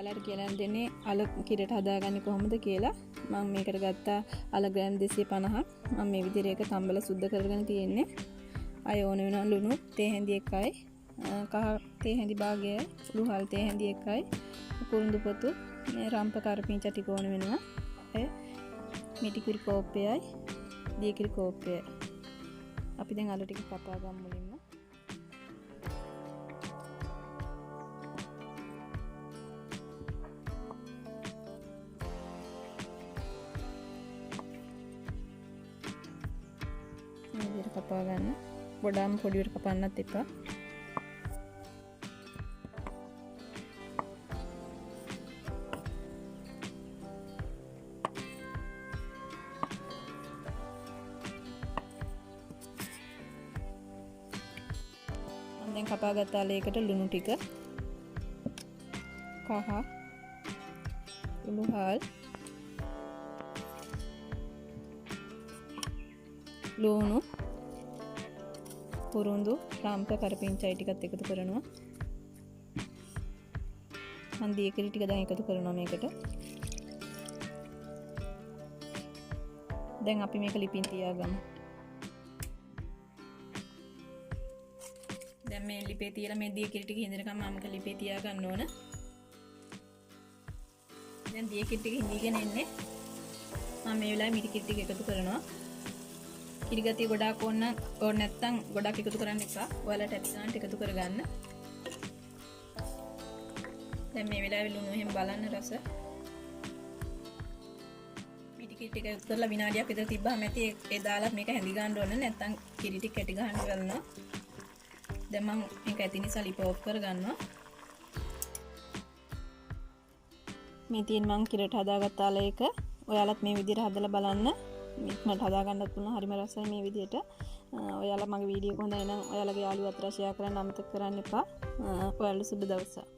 ඔයාලට කියලා දෙන්නේ අල කිරට හදාගන්නේ කොහොමද කියලා. මම මේකට ගත්තා අල ග්‍රෑම් 250ක්. මම මේ විදිහට ඒක තම්බල සුද්ධ කරගෙන තියෙන්නේ. අය ඕන වෙනවා ලුණු තේ හැඳි එකයි, කහ තේ හැඳි භාගයයි, සුළු හල් තේ හැඳි එකයි, කුරුඳු පොතු, මේ රම්ප කරපිංචා ටික ඕන වෙනවා. ඒ මිටි කිරි කෝප්පයයි, දී කිරි කෝප්පයයි. අපි දැන් අල ටික කපා ගමු මුලින්ම. මේ විදිහට කපා ගන්න. ගොඩාම පොඩි විදිහට කපන්නත් එපා. දැන් කපාගත්ත අලයකට ලුණු ටික, කහ, සුළු හාල්, ලුණු, කුරුඳු, රම්ප කරපිංචායි ටිකත් එකතු කරනවා. මන් දී කිරි ටික දැන් එකතු කරනවා මේකට. දැන් අපි මේක ලිපින් තියාගමු. දැන් මේ ලිපේ තියලා මේ දී කිරි ටික හිඳිනකම් මම මේක ලිපේ තියා ගන්න ඕන. දැන් දී කිරි ටික හිඳීගෙන එන්නේ. මම මේ වෙලාවේ මිටි කිරි ටික එකතු කරනවා. කිරි ගතිය ගොඩාක් ඕන නැත්නම් ගොඩක් එකතු කරන්න එපා. ඔයාලට ඇති ගන්නට එකතු කරගන්න. දැන් මේ වෙලාවේ ලුණු එහෙම බලන්න රස. මිටි කිරි ටික එකතු කරලා විනාඩියක් විතර තිබ්බාම ඇති ඒ දාලා මේක හැඳි ගන්න ඕන. නැත්නම් කිරි ටික කැටි ගන්න ගන්නවා. දැන් මම මේක ඇති නිසා ලිප ඔෆ් කරගන්නවා. මේ තියෙන මම කිරට හදාගත්ත අලයක ඔයාලත් මේ විදිහට හදලා බලන්න. මට හදාගන්නත් පුළුවන්. හරිම රසයි මේ විදිහට. ඔයාලා මගේ වීඩියෝ එක හොඳයි නම් ඔයාලගේ යාළුවෝ අතර ෂෙයා කරන්න අමතක කරන්න එපා. ඔයාලට සුබ දවසක්.